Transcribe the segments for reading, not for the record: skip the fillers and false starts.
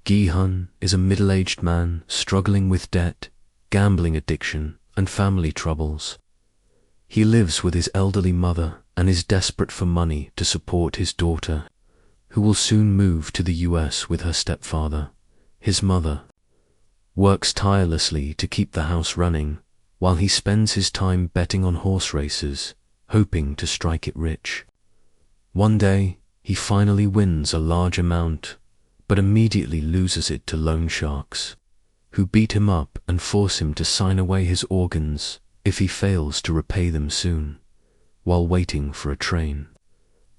Gi-hun is a middle-aged man struggling with debt, gambling addiction, and family troubles. He lives with his elderly mother and is desperate for money to support his daughter, who will soon move to the US with her stepfather. His mother works tirelessly to keep the house running, while he spends his time betting on horse races, hoping to strike it rich. One day, he finally wins a large amount, but immediately loses it to loan sharks, who beat him up and force him to sign away his organs if he fails to repay them soon, while waiting for a train.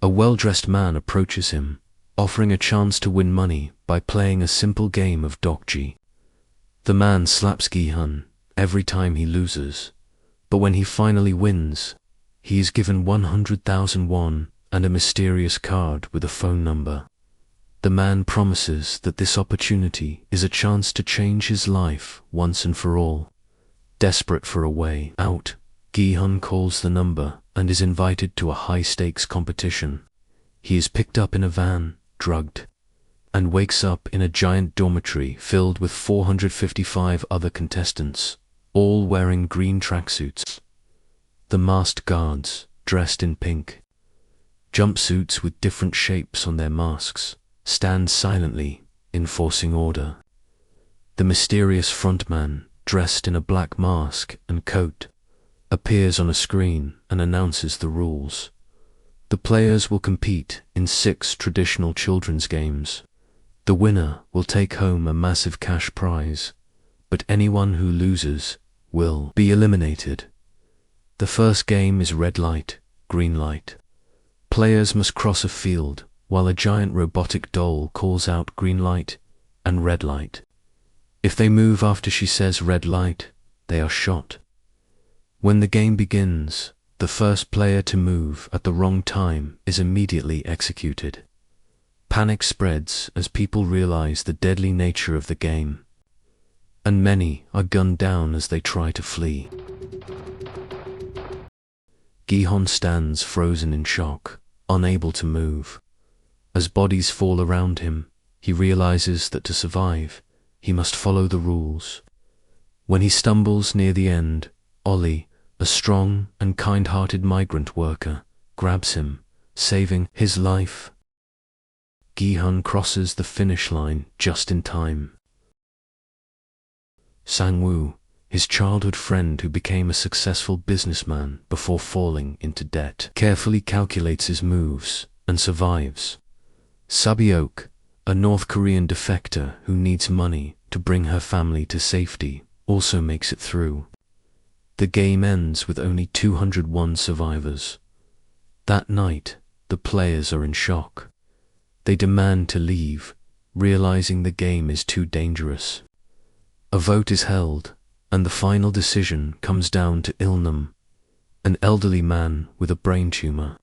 A well-dressed man approaches him, offering a chance to win money by playing a simple game of dokji. The man slaps Gi-hun every time he loses, but when he finally wins, he is given 100,000 won and a mysterious card with a phone number. The man promises that this opportunity is a chance to change his life once and for all. Desperate for a way out, Gi-hun calls the number and is invited to a high-stakes competition. He is picked up in a van, drugged, and wakes up in a giant dormitory filled with 455 other contestants, all wearing green tracksuits. The masked guards, dressed in pink jumpsuits with different shapes on their masks, stand silently, enforcing order. The mysterious frontman, dressed in a black mask and coat, appears on a screen and announces the rules. The players will compete in 6 traditional children's games. The winner will take home a massive cash prize, but anyone who loses will be eliminated. The first game is red light, green light. Players must cross a field while a giant robotic doll calls out green light and red light. If they move after she says red light, they are shot. When the game begins, the first player to move at the wrong time is immediately executed. Panic spreads as people realize the deadly nature of the game, and many are gunned down as they try to flee. Gi-hun stands frozen in shock, unable to move. As bodies fall around him, he realizes that to survive, he must follow the rules. When he stumbles near the end, Ollie, a strong and kind-hearted migrant worker, grabs him, saving his life. Gi-hun crosses the finish line just in time. Sang-woo, his childhood friend who became a successful businessman before falling into debt, carefully calculates his moves and survives. Sabi-ok, a North Korean defector who needs money to bring her family to safety, also makes it through. The game ends with only 201 survivors. That night, the players are in shock. They demand to leave, realizing the game is too dangerous. A vote is held, and the final decision comes down to Il-nam, an elderly man with a brain tumor.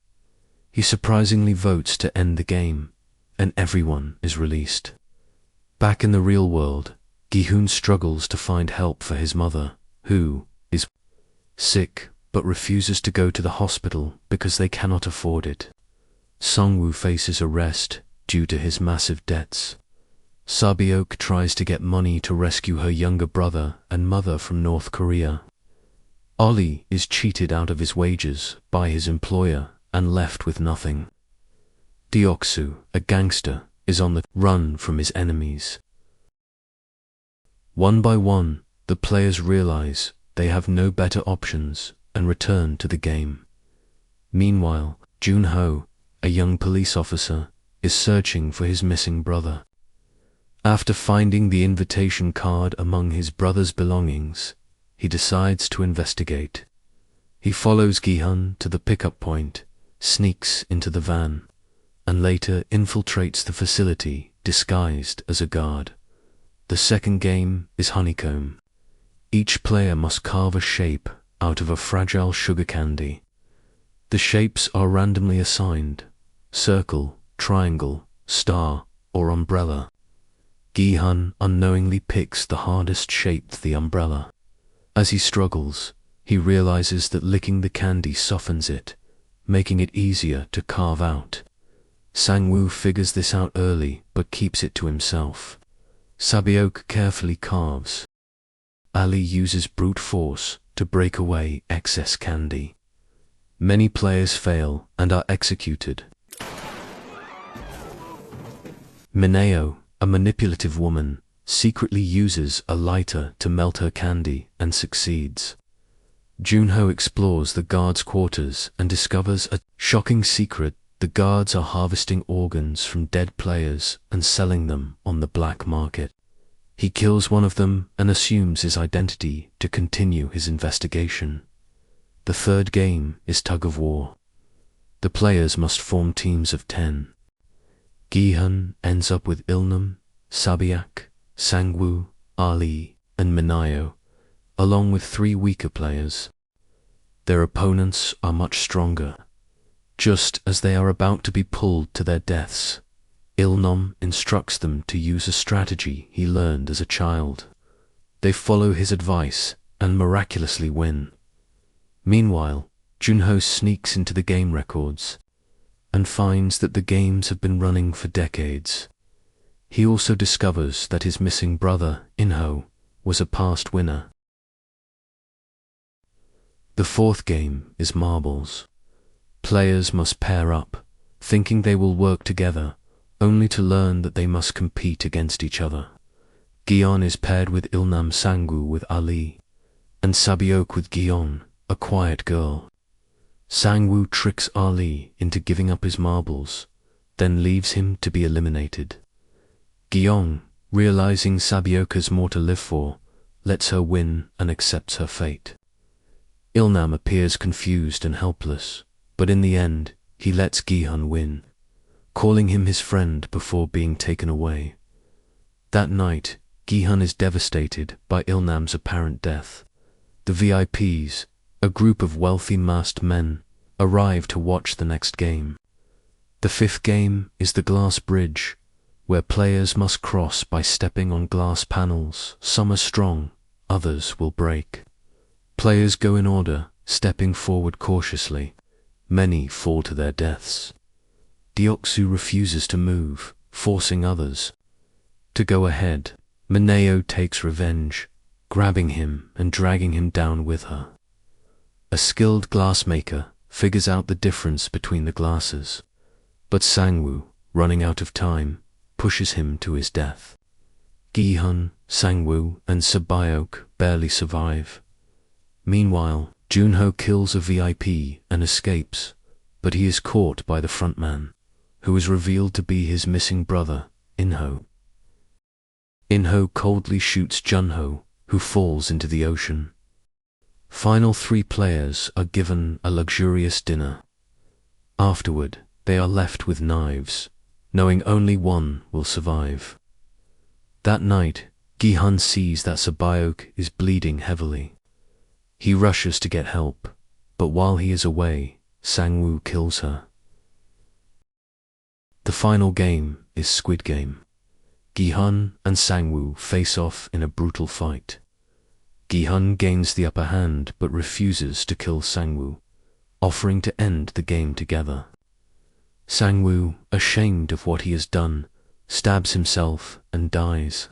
He surprisingly votes to end the game, and everyone is released. Back in the real world, Gi-hun struggles to find help for his mother, who is sick but refuses to go to the hospital because they cannot afford it. Sang-woo faces arrest due to his massive debts. Sabi-ok tries to get money to rescue her younger brother and mother from North Korea. Ollie is cheated out of his wages by his employer and left with nothing. Deoksu, a gangster, is on the run from his enemies. One by one, the players realize they have no better options and return to the game. Meanwhile, Jun-ho, a young police officer, is searching for his missing brother. After finding the invitation card among his brother's belongings, he decides to investigate. He follows Gi-hun to the pickup point, sneaks into the van, and later infiltrates the facility disguised as a guard. The second game is honeycomb. Each player must carve a shape out of a fragile sugar candy. The shapes are randomly assigned: circle, triangle, star, or umbrella. Gi-hun unknowingly picks the hardest shape, the umbrella. As he struggles, he realizes that licking the candy softens it, making it easier to carve out. Sang-woo figures this out early but keeps it to himself. Sabaok carefully carves. Ali uses brute force to break away excess candy. Many players fail and are executed. Mineo, a manipulative woman, secretly uses a lighter to melt her candy and succeeds. Junho explores the guards' quarters and discovers a shocking secret. The guards are harvesting organs from dead players and selling them on the black market. He kills one of them and assumes his identity to continue his investigation. The third game is tug of war. The players must form teams of 10. Gi-hun ends up with Ilnam, Sabaok, Sang-woo, Ali, and Mineo, along with 3 weaker players. Their opponents are much stronger. Just as they are about to be pulled to their deaths, Ilnam instructs them to use a strategy he learned as a child. They follow his advice and miraculously win. Meanwhile, Junho sneaks into the game records and finds that the games have been running for decades. He also discovers that his missing brother, Inho, was a past winner. The fourth game is marbles. Players must pair up, thinking they will work together, only to learn that they must compete against each other. Gion is paired with Ilnam Sang-woo with Ali, and Sabaok with Gion, a quiet girl. Sang-woo tricks Ali into giving up his marbles, then leaves him to be eliminated. Gion, realizing Sabaok has more to live for, lets her win and accepts her fate. Ilnam appears confused and helpless, but in the end, he lets Gi-hun win, calling him his friend before being taken away. That night, Gi-hun is devastated by Ilnam's apparent death. The VIPs, a group of wealthy masked men, arrive to watch the next game. The fifth game is the glass bridge, where players must cross by stepping on glass panels. Some are strong, others will break. Players go in order, stepping forward cautiously. Many fall to their deaths. Deoksu refuses to move, forcing others to go ahead. Mineo takes revenge, grabbing him and dragging him down with her. A skilled glassmaker figures out the difference between the glasses, but Sang-woo, running out of time, pushes him to his death. Gi-hun, Sang-woo, and Sabaok barely survive. Meanwhile, Junho kills a VIP and escapes, but he is caught by the frontman, who is revealed to be his missing brother, Inho. Inho coldly shoots Junho, who falls into the ocean. Final 3 players are given a luxurious dinner. Afterward, they are left with knives, knowing only one will survive. That night, Gi-hun sees that Sabaok is bleeding heavily. He rushes to get help, but while he is away, Sang-woo kills her. The final game is Squid Game. Gi-hun and Sang-woo face off in a brutal fight. Gi-hun gains the upper hand but refuses to kill Sang-woo, offering to end the game together. Sang-woo, ashamed of what he has done, stabs himself and dies.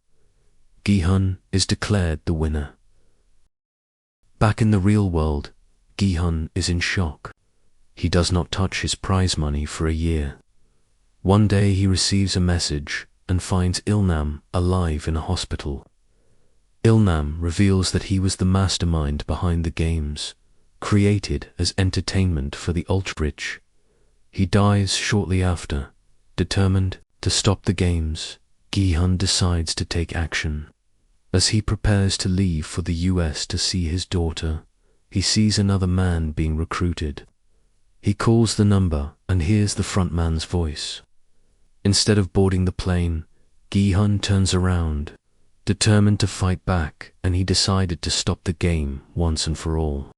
Gi-hun is declared the winner. Back in the real world, Gi-hun is in shock. He does not touch his prize money for a year. One day he receives a message and finds Ilnam alive in a hospital. Ilnam reveals that he was the mastermind behind the games, created as entertainment for the ultra-rich. He dies shortly after. Determined to stop the games, Gi-hun decides to take action. As he prepares to leave for the US to see his daughter, he sees another man being recruited. He calls the number and hears the front man's voice. Instead of boarding the plane, Gi-hun turns around, determined to fight back, and he decided to stop the game once and for all.